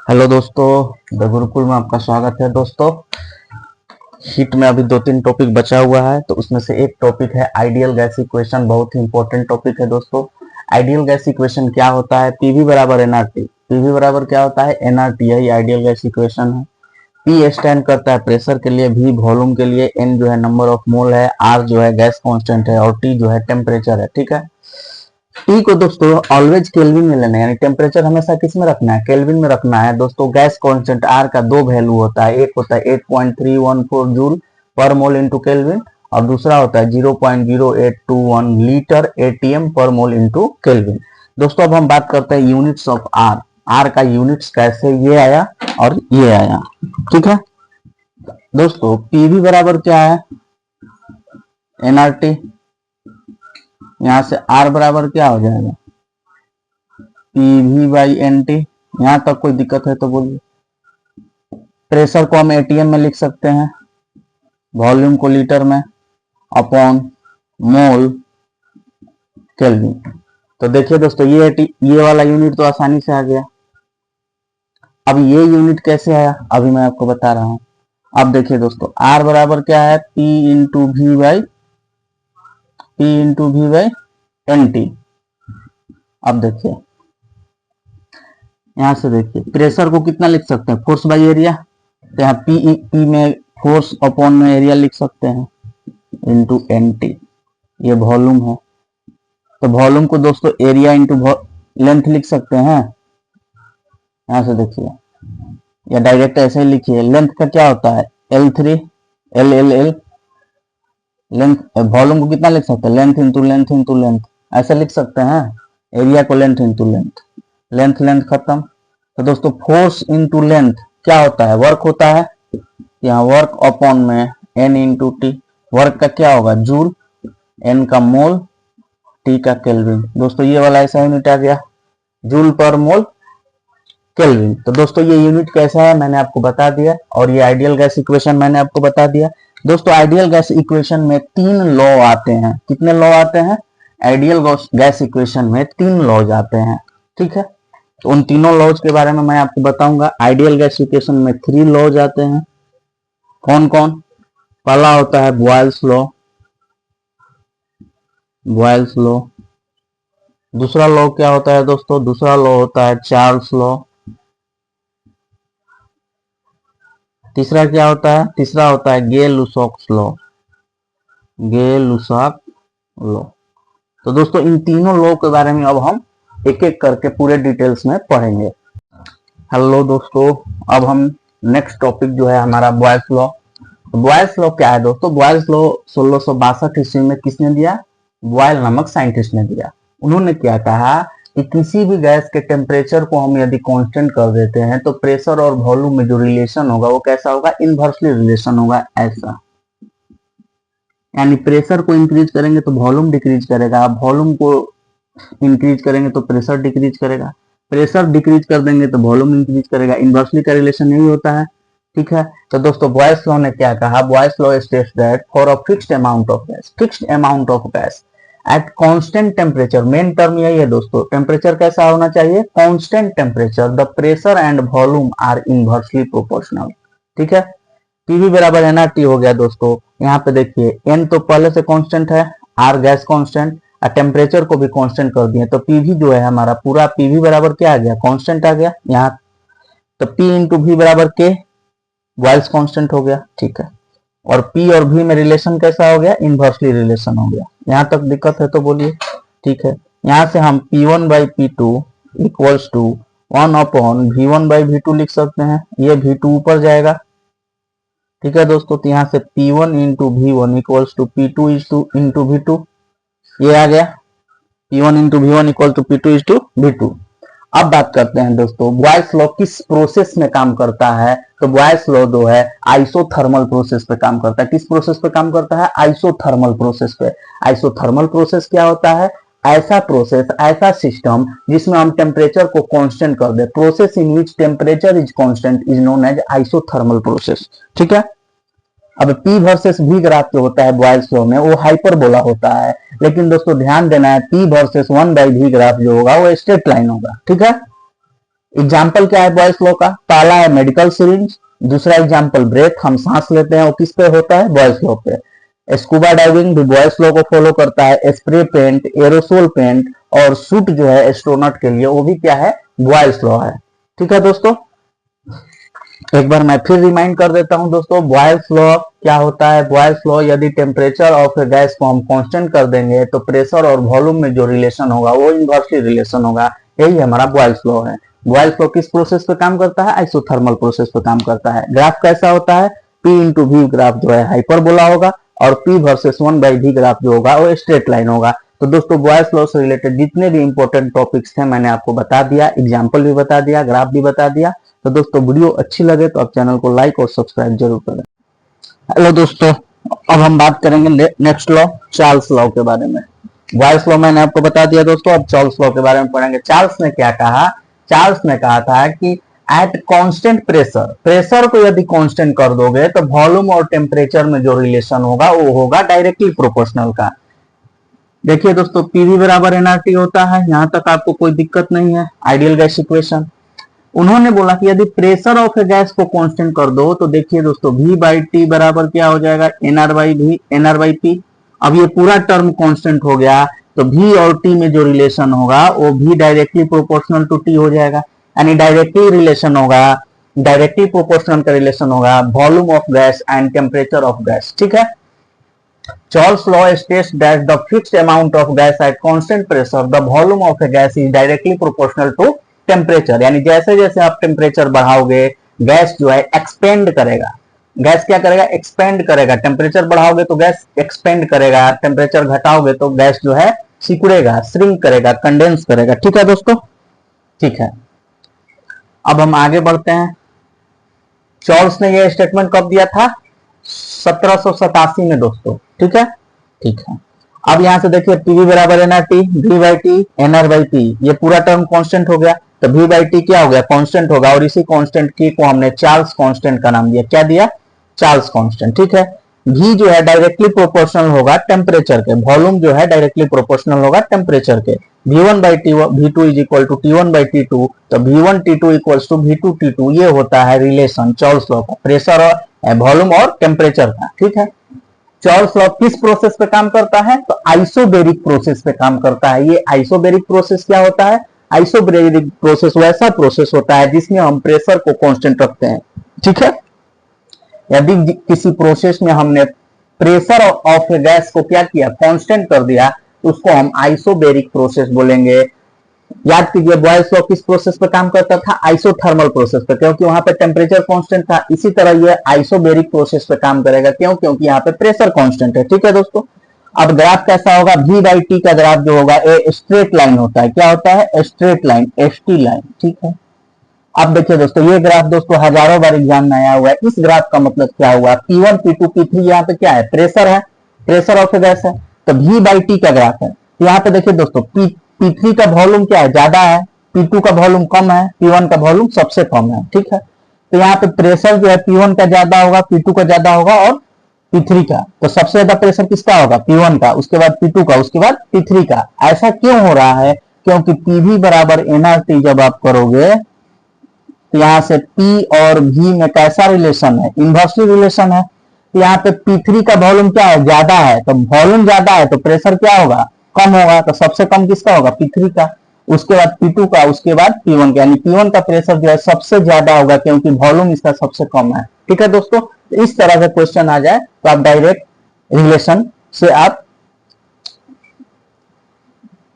Hello दोस्तों, the Gurukul में आपका स्वागत है। दोस्तों, हीट में अभी 2-3 टॉपिक बचा हुआ है, तो उसमें से एक टॉपिक है आइडियल गैस इक्वेशन। बहुत ही इंपॉर्टेंट टॉपिक है दोस्तों। आइडियल गैस इक्वेशन क्या होता है? पीवी बराबर एनआरटी। पीवी बराबर क्या होता है? एनआरटी। यही आइडियल गैस इक्वेशन है। पी स्टैंड करता है प्रेशर के लिए, वी वॉल्यूम के लिए, एन जो है नंबर ऑफ मोल है, आर जो है गैस कांस्टेंट है, और टी जो है टेम्परेचर है। ठीक है। टी को दोस्तों ऑलवेज केल्विन में लेना है, यानी टेम्परेचर हमेशा किस में रखना है? केल्विन में रखना है। दोस्तों, गैस कांस्टेंट आर का दो वैल्यू होता है। एक होता है 8.314 जूल पर मोल इंटू केल्विन, और दूसरा होता है 0.0821 लीटर एटीएम पर मोल इंटू केल्विन। दोस्तों, अब हम बात करते हैं यूनिट्स ऑफ आर। आर का यूनिट्स कैसे ये आया और ये आया। ठीक है दोस्तों, पीवी बराबर क्या है? एनआरटी। यहां से आर बराबर क्या हो जाएगा? PV by N T. यहां तक कोई दिक्कत है तो बोलिए। प्रेशर को हम एटीएम में लिख सकते हैं, वॉल्यूम को लीटर में, अपॉन मोल केल्विन। तो देखिए दोस्तों, ये वाला यूनिट तो आसानी से आ गया। अब ये यूनिट कैसे आया अभी मैं आपको बता रहा हूं। अब देखिए दोस्तों, आर बराबर क्या है? P into V by N T. अब देखिए, यहां से देखिए प्रेशर को कितना लिख सकते हैं? Force by area. तो यहाँ पी में फोर्स अपॉन में एरिया लिख सकते हैं, इंटू एन टी। ये वॉल्यूम है, तो वॉल्यूम को दोस्तों एरिया इंटू लेंथ लिख सकते हैं। यहां से देखिए, या डायरेक्ट ऐसे ही लिखिए। लेंथ का क्या होता है? L3 L length. वॉल्यूम को कितना लिख सकते हैं? Length into length into length, ऐसे लिख सकते हैं। एरिया को लेंथ इंटू लेंथ, लेंथ खत्म। तो दोस्तों, फोर्स इंटू लेंथ क्या होता है? वर्क होता है। यहाँ वर्क अपॉन में एन इंटू टी। वर्क का क्या होगा? जूल, एन का मोल, टी का केल्विन। दोस्तों, ये वाला ऐसा यूनिट आ गया, जूल पर मोल केल्विन। तो दोस्तों, ये यूनिट कैसा है मैंने आपको बता दिया, और ये आइडियल गैस इक्वेशन मैंने आपको बता दिया। दोस्तों, आइडियल गैस इक्वेशन में 3 लॉ आते हैं। कितने लॉ आते हैं? आइडियल गैस इक्वेशन में 3 लॉज आते हैं। ठीक है, तो उन तीनों लॉज के बारे में मैं आपको बताऊंगा। आइडियल गैस इक्वेशन में 3 लॉज आते हैं। कौन कौन? पहला होता है बॉयल्स लॉ। दूसरा लॉ क्या होता है दोस्तों? दूसरा लॉ होता है चार्ल्स लॉ। तीसरा क्या होता है? तीसरा होता है गे-लुसाक लॉ। तो दोस्तों, इन तीनों लॉ के बारे में अब हम एक एक करके पूरे डिटेल्स में पढ़ेंगे। हेलो दोस्तों, अब हम नेक्स्ट टॉपिक जो है हमारा बॉयल्स लॉ। बॉयल्स लॉ क्या है दोस्तों? बॉयल्स लॉ 1662 ईस्वी में किसने दिया? बॉयल नामक साइंटिस्ट ने दिया। उन्होंने क्या कहा कि किसी भी गैस के टेम्परेचर को हम यदि कांस्टेंट कर देते हैं तो प्रेशर और वॉल्यूम में जो रिलेशन होगा वो कैसा होगा? इनवर्सली रिलेशन होगा। ऐसा, यानी प्रेशर को इंक्रीज करेंगे तो वॉल्यूम डिक्रीज करेगा, वॉल्यूम को इंक्रीज करेंगे तो प्रेशर डिक्रीज करेगा, प्रेशर डिक्रीज कर देंगे तो वॉल्यूम इंक्रीज करेगा। इनवर्सली का रिलेशन यही होता है। ठीक है, तो दोस्तों बॉयल्स लॉ ने क्या कहा? Boyle's law states that for a fixed amount of gas at constant temperature. Main term यही है दोस्तों, टेम्परेचर कैसा होना चाहिए? Constant temperature, the pressure and volume are inversely proportional. ठीक है, पीवी बराबर एनआरटी हो गया दोस्तों। यहाँ पे देखिए, एन तो पहले से कांस्टेंट है, आर गैस कांस्टेंट, और टेम्परेचर को भी कांस्टेंट कर दिए, तो पीवी जो है हमारा पूरा पीवी बराबर क्या आ गया? कांस्टेंट आ गया यहाँ। तो पी इंटू वी बराबर के, बॉयल्स कांस्टेंट हो गया। ठीक है, और पी और वी में रिलेशन कैसा हो गया? इनवर्सली रिलेशन हो गया। यहां तक दिक्कत है तो बोलिए। ठीक है, यहां से हम P1 by P2 equals to 1 upon V1 by V2 लिख सकते हैं। ये V2 ऊपर जाएगा। ठीक है दोस्तों, तो यहां से P1 into V1 equals to P2 into V2, ये आ गया। P1 into V1 equal to P2 into V2। अब बात करते हैं दोस्तों, बॉयल्स लॉ किस प्रोसेस में काम करता है? तो बॉयल्स लॉ जो है आइसोथर्मल प्रोसेस पे काम करता है। किस प्रोसेस पे काम करता है? आइसोथर्मल प्रोसेस पे। आइसोथर्मल प्रोसेस क्या होता है? ऐसा प्रोसेस, ऐसा सिस्टम जिसमें हम टेम्परेचर को कांस्टेंट कर दे। Process in which temperature is constant is known as isothermal process. ठीक है, अब P वर्सेस V ग्राफ जो होता है बॉयल्स लॉ में, वो हाइपरबोला होता है। लेकिन दोस्तों ध्यान देना है, P versus 1 by V graph जो होगा वो स्ट्रेट लाइन होगा। ठीक है, एग्जाम्पल क्या है बॉयल्स लॉ का? पहला है मेडिकल सिरिंज, दूसरा एग्जाम्पल ब्रेथ, हम सांस लेते हैं, वो किस पे होता है? बॉयल्स लॉ पे। स्कूबा डाइविंग भी बॉयल्स लॉ को फॉलो करता है। स्प्रे पेंट, एरोसोल पेंट और सूट जो है एस्ट्रोनॉट के लिए, वो भी क्या है? बॉयल्स लॉ है। ठीक है दोस्तों, एक बार मैं फिर रिमाइंड कर देता हूं दोस्तों, बॉयल्स लॉ क्या होता है? बॉयल्स लॉ, यदि टेम्परेचर ऑफ ए गैस को हम कांस्टेंट कर देंगे तो प्रेशर और वॉल्यूम में जो रिलेशन होगा वो इनवर्सली रिलेशन होगा। यही हमारा बॉयल्स लॉ है। बॉयल्स लॉ किस प्रोसेस पे काम करता है? आइसोथर्मल प्रोसेस पे काम करता है। ग्राफ कैसा होता है? P इंटू V ग्राफ जो है हाइपरबोला होगा और P वर्सेस 1/V ग्राफ जो होगा वो स्ट्रेट लाइन होगा। तो दोस्तों बॉयल्स लॉ से रिलेटेड जितने भी इंपॉर्टेंट टॉपिक्स थे मैंने आपको बता दिया, एग्जाम्पल भी बता दिया, ग्राफ भी बता दिया। तो दोस्तों वीडियो अच्छी लगे तो आप चैनल को लाइक और सब्सक्राइब जरूर करें। हेलो दोस्तों, अब हम बात करेंगे नेक्स्ट लॉ, चार्ल्स लॉ के बारे में। बॉयल्स लॉ मैंने आपको बता दिया दोस्तों, अब चार्ल्स लॉ के बारे में पढ़ेंगे। चार्ल्स ने क्या कहा? चार्ल्स ने कहा था कि एट कांस्टेंट प्रेशर, प्रेशर को यदि कांस्टेंट कर दोगे तो वॉल्यूम और टेम्परेचर में जो रिलेशन होगा वो होगा डायरेक्टली प्रोपोर्शनल का। देखिए दोस्तों, पीवी बराबर एनआरटी होता है, यहां तक आपको कोई दिक्कत नहीं है, आइडियल गैस इक्वेशन। उन्होंने बोला कि यदि प्रेशर ऑफ ए गैस को कांस्टेंट कर दो तो देखिए दोस्तों V बाई टी बराबर क्या हो जाएगा? NR by P. अब ये पूरा टर्म कांस्टेंट हो गया तो V और T में जो रिलेशन होगा वो V directly proportional to T हो जाएगा, यानी डायरेक्टली रिलेशन होगा, डायरेक्टली प्रोपोर्शनल का रिलेशन होगा volume of gas and temperature of gas. ठीक है, Charles law states that the fixed amount of gas at constant pressure, the volume of a gas is directly proportional to temperature। यानी जैसे जैसे आप temperature बढ़ाओगे gas जो है expand करेगा। Gas क्या करेगा? एक्सपेंड करेगा। टेम्परेचर बढ़ाओगे तो गैस एक्सपेंड करेगा, टेम्परेचर घटाओगे तो गैस जो है सिकुड़ेगा, श्रिंक करेगा, कंडेंस करेगा। ठीक है दोस्तों, ठीक है। अब हम आगे बढ़ते हैं। चार्ल्स ने यह स्टेटमेंट कब दिया था? 1787 में दोस्तों। ठीक है, ठीक है। अब यहां से देखिए पीवी बराबर NRT, V by T, NR by P, ये पूरा टर्म कांस्टेंट हो गया तो वी बाई टी क्या हो गया? कांस्टेंट होगा और इसी कांस्टेंट की को हमने चार्ल्स कांस्टेंट का नाम दिया। क्या दिया? Charles constant. ठीक है, वी जो है डायरेक्टली प्रोपोर्शनल होगा टेम्परेचर के, वॉल्यूम जो है डायरेक्टली प्रोपोर्शनल होगा टेम्परेचर के। V1 by V2 is equal to T1 by T2, तो V1 T2 equals to V2 T2, ये होता है रिलेशन चार्ल्स लॉ का, प्रेशर और वॉल्यूम और टेम्परेचर का। ठीक है, चार्ल्स लॉ किस प्रोसेस पे काम करता है? तो आइसोबेरिक प्रोसेस पे काम करता है। ये आइसोबेरिक प्रोसेस क्या होता है? आइसोबेरिक प्रोसेस वैसा प्रोसेस होता है जिसमें हम प्रेशर को कांस्टेंट रखते हैं। ठीक है, यदि किसी प्रोसेस में हमने प्रेशर ऑफ ए गैस को क्या किया? कांस्टेंट कर दिया तो उसको हम आइसोबेरिक प्रोसेस बोलेंगे। याद कीजिए बॉयल्स लॉ किस प्रोसेस पे काम करता था? आइसोथर्मल प्रोसेस पे, क्योंकि वहां पे टेम्परेचर कांस्टेंट था। इसी तरह ये आइसोबेरिक प्रोसेस पे काम करेगा, क्यों? क्योंकि यहाँ पे प्रेशर कांस्टेंट है। ठीक है दोस्तों, अब ग्राफ कैसा होगा? V बाई टी का ग्राफ जो होगा ए स्ट्रेट लाइन होता है। क्या होता है? Straight line, ST line. ठीक है, अब देखिए दोस्तों ये ग्राफ दोस्तों हजारों बार एग्जाम में आया हुआ है। इस ग्राफ का मतलब क्या हुआ? P1 P2 P3 यहाँ पे क्या है? प्रेशर है, प्रेशर ऑफ गैस है, तो V बाई टी का ग्राफ है। तो यहाँ पे देखिए दोस्तों P3 का वॉल्यूम क्या है? ज्यादा है, P2 का वॉल्यूम कम है, P1 का वॉल्यूम सबसे कम है। ठीक है, तो यहाँ पे प्रेशर जो है P1 का ज्यादा होगा, P2 का ज्यादा होगा और P3 का। तो सबसे ज्यादा प्रेशर किसका होगा? P1 का, उसके बाद P2 का, उसके बाद P3 का। ऐसा क्यों हो रहा है? क्योंकि PV बराबर एनआरटी जब आप करोगे तो यहाँ से P और V में कैसा रिलेशन है? इनवर्सली रिलेशन है। तो यहाँ पे P3 का वॉल्यूम क्या है? ज्यादा है, तो वॉल्यूम ज्यादा है तो प्रेशर क्या होगा? कम होगा। तो सबसे कम किसका होगा? P3 का, उसके बाद P2 का, उसके बाद P1 का, यानी P1 का प्रेशर जो है सबसे ज्यादा होगा क्योंकि वॉल्यूम इसका सबसे कम है। ठीक है दोस्तों, इस तरह से क्वेश्चन आ जाए तो आप डायरेक्ट रिलेशन से आप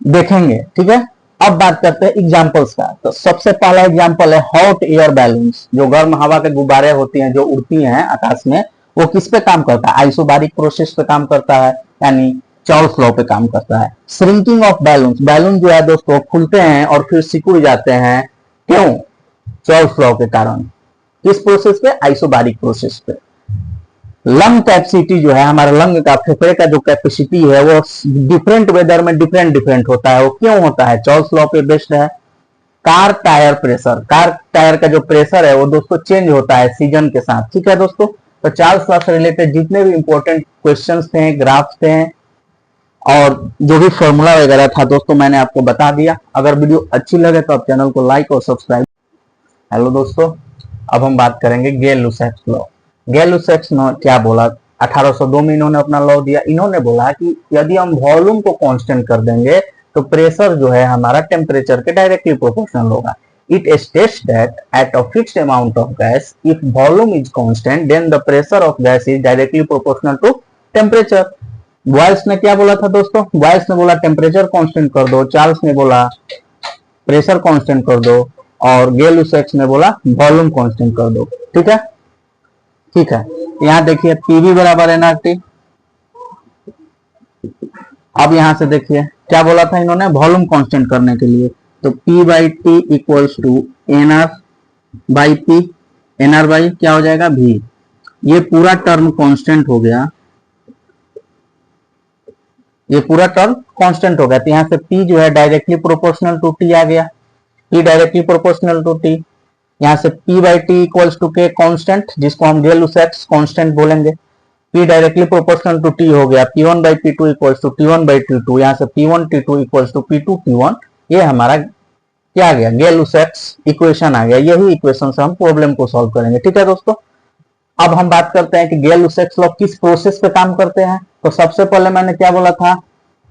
देखेंगे। ठीक है, अब बात करते हैं एग्जांपल्स का। तो सबसे पहला एग्जांपल है हॉट एयर बैलून्स, जो गर्म हवा के गुब्बारे होती हैं जो उड़ती हैं आकाश में, वो किस पे काम करता है? आइसोबारिक प्रोसेस पे काम करता है, यानी चार्ल्स लॉ पे काम करता है। श्रिंकिंग ऑफ बैलून्स, बैलून जो है दोस्तों फूलते हैं और फिर सिकुड़ जाते हैं, क्यों? चार्ल्स लॉ के कारण। किस प्रोसेस पे? आइसोबारिक प्रोसेस पे। लंग कैपेसिटी जो है हमारा लंग का, फेफड़े का जो कैपेसिटी है वो डिफरेंट वेदर में डिफरेंट होता है। वो क्यों होता है? चार्ल्स लॉ पे बेस्ड है। Car tyre pressure, car tyre का जो प्रेशर है वो दोस्तों चेंज होता है सीजन के साथ। ठीक है दोस्तों, तो चार्ल्स लॉ से रिलेटेड जितने भी इंपॉर्टेंट क्वेश्चंस थे, ग्राफ्स थे और जो भी फॉर्मूला वगैरह था दोस्तों मैंने आपको बता दिया। अगर वीडियो अच्छी लगे तो आप चैनल को लाइक और सब्सक्राइब हेलो दोस्तों, अब हम बात करेंगे गै-लुसैक्स लॉ। गै-लुसैक्स ने क्या बोला, 1802 में इन्होंने अपना लॉ दिया। इन्होंने बोला कि यदि हम वॉल्यूम को कांस्टेंट कर देंगे तो प्रेशर जो है हमारा टेम्परेचर के डायरेक्टली प्रोपोर्शनल होगा। It states that at a fixed amount of gas if volume is constant then the pressure of gas is directly proportional to temperature. Boyle's ने क्या बोला था दोस्तों, बॉयल्स ने बोला टेम्परेचर कांस्टेंट कर दो, चार्ल्स ने बोला प्रेशर कांस्टेंट कर दो, और गै-लुसैक्स ने बोला वॉल्यूम कांस्टेंट कर दो। ठीक है, ठीक है। यहां देखिए पीवी बराबर एनआरटी। अब यहां से देखिए क्या बोला था इन्होंने वॉल्यूम कांस्टेंट करने के लिए, तो P by T equals to NR by P, NR by क्या हो जाएगा V। ये पूरा टर्म कांस्टेंट हो गया, ये पूरा टर्म कांस्टेंट हो गया, तो यहां से P जो है डायरेक्टली प्रोपोर्शनल टू T आ गया, P directly proportional to T। यहां से P by T equals to K constant, जिसको हम गै-लुसैक्स कांस्टेंट बोलेंगे। P directly proportional to T हो गया, P1 by P2 equals to T1 by T2। यहां से P1 T2 equals to P2 P1। ये हमारा क्या आ गया, गै-लुसैक्स इक्वेशन आ गया। यही इक्वेशन से हम प्रॉब्लम को सॉल्व करेंगे। ठीक है दोस्तों, अब हम बात करते हैं कि गै-लुसैक्स लॉ किस प्रोसेस पे काम करते हैं। तो सबसे पहले मैंने क्या बोला था,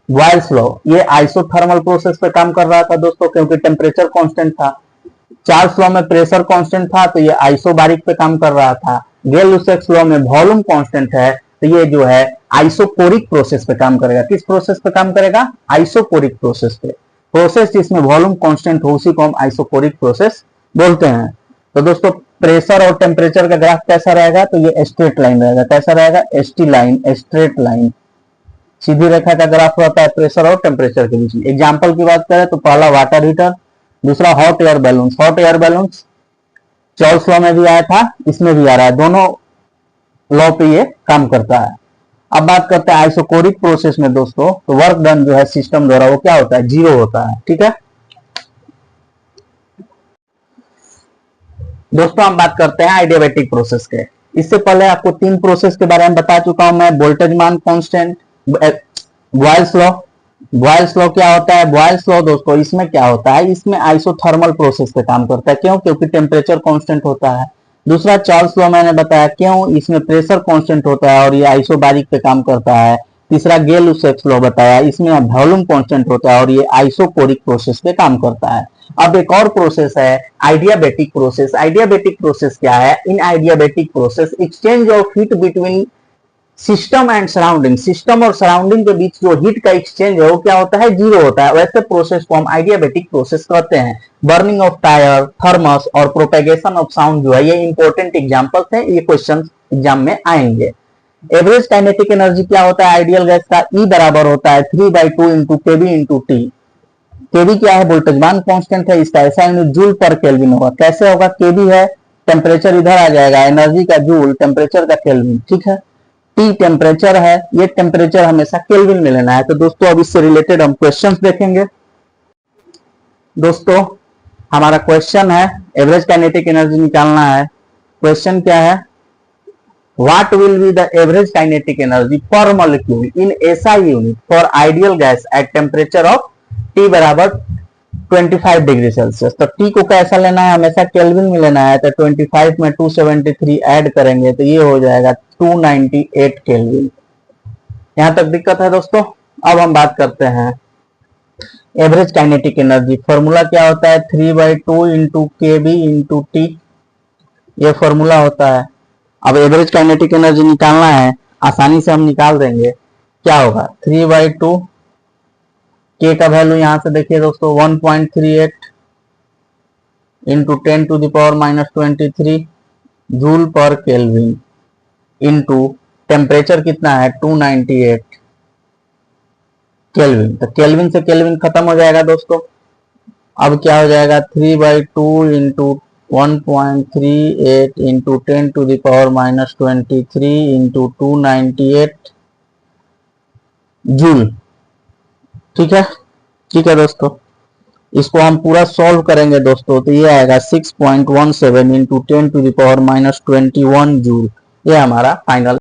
बॉयल्स लॉ, ये आइसोथर्मल प्रोसेस पे काम कर रहा था दोस्तों, क्योंकि टेम्परेचर कांस्टेंट था। चार्ल्स लॉ में प्रेशर कांस्टेंट था, तो ये आइसोबारिक पे काम कर रहा था। गै-लुसैक्स लॉ में वॉल्यूम कांस्टेंट है, तो ये जो है आइसोकोरिक प्रोसेस पे काम करेगा। किस प्रोसेस पे काम करेगा, आइसोकोरिक प्रोसेस पे। प्रोसेस जिसमें वॉल्यूम कांस्टेंट हो उसी को हम आइसोकोरिक प्रोसेस बोलते हैं। तो दोस्तों प्रेशर और टेम्परेचर का ग्राफ कैसा रहेगा, तो ये स्ट्रेट लाइन रहेगा। कैसा रहेगा, एसटी लाइन, स्ट्रेट लाइन, सीधी रेखा का ग्राफ रहता है प्रेशर और टेम्परेचर के बीच में। एग्जांपल की बात करें तो पहला वाटर हीटर, दूसरा hot air balloon. Hot air balloon Charles law में भी आया था, इसमें भी आ रहा है, दोनों लॉ पे ये काम करता है। अब बात करते हैं आइसोकोरिक प्रोसेस में दोस्तों, तो वर्क डन जो है सिस्टम द्वारा वो क्या होता है, जीरो होता है। ठीक है दोस्तों, हम बात करते हैं आइडियाबैटिक प्रोसेस के। इससे पहले आपको तीन प्रोसेस के बारे में बता चुका हूं मैं, वोल्टेजमान constant, Boyle's law. Boyle's law क्या होता है, बॉयल्स लॉ दोस्तों इसमें क्या होता है, इसमें आइसोथर्मल प्रोसेस पे काम करता है। क्यों, क्योंकि टेम्परेचर कांस्टेंट होता है। दूसरा चार्ल्स लॉ मैंने बताया, क्यों, इसमें प्रेशर कांस्टेंट होता है और ये आइसोबारिक पे काम करता है। तीसरा गै-लुसैक्स लॉ बताया, इसमें वॉल्यूम कांस्टेंट होता है और ये आइसोकोरिक प्रोसेस पे काम करता है। अब एक और प्रोसेस है आइडियाबैटिक प्रोसेस। आइडियाबैटिक प्रोसेस क्या है, in adiabatic process exchange of heat between system and surrounding, system और सराउंडिंग के बीच जो हीट का एक्सचेंज है वो क्या होता है, जीरो होता है। वैसे प्रोसेस को हम आइडियाबैटिक प्रोसेस कहते हैं। बर्निंग ऑफ टायर, थर्मस और प्रोपेगेशन ऑफ साउंड जो है ये इंपॉर्टेंट एग्जांपल्स हैं, ये क्वेश्चन एग्जाम में आएंगे। एवरेज काइनेटिक एनर्जी क्या होता है आइडियल गैस का, E बराबर होता है 3/2 इंटू केबी इंटू टी। केबी क्या है, वोल्टेजमान कांस्टेंट है, इसका ऐसा यूनिट जूल पर केल्विन होगा। कैसे होगा, केबी है, टेम्परेचर इधर आ जाएगा, एनर्जी का जूल, टेम्परेचर का केल्विन। ठीक है, टी टेम्परेचर है, ये टेम्परेचर हमेशा केल्विन में लेना है। तो दोस्तों अब इससे रिलेटेड हम क्वेश्चंस देखेंगे। दोस्तों हमारा क्वेश्चन है एवरेज काइनेटिक एनर्जी निकालना है। क्वेश्चन क्या है, what will be the average kinetic energy per molecule in SI unit for ideal gas at temperature of T बराबर 25 डिग्री सेल्सियस। तो टी को कैसा लेना है, हमेशा केल्विन में लेना है। तो 25 में 273 ऐड करेंगे तो ये हो जाएगा 298 केल्विन। यहां तक दिक्कत है दोस्तों। अब हम बात करते हैं एवरेज काइनेटिक एनर्जी। फॉर्मूला क्या होता है, 3/2 इंटू केबी इंटू टी, ये फॉर्मूला होता है। अब एवरेज काइनेटिक एनर्जी निकालना है, आसानी से हम निकाल देंगे। क्या होगा, 3/2, के का वैल्यू यहां से देखिए दोस्तों 1.38 इंटू 10⁻⁻23 जूल पर केल्विन इंटू टेम्परेचर कितना है 298 केल्विन। तो केल्विन से केल्विन खत्म हो जाएगा दोस्तों। अब क्या हो जाएगा, 3/2 इंटू 1.38 इंटू 10⁻⁻23 इंटू 298 जूल। ठीक है, ठीक है दोस्तों, इसको हम पूरा सॉल्व करेंगे दोस्तों, तो ये आएगा 6.17 इंटू 10⁻⁻21 जूल। ये हमारा फाइनल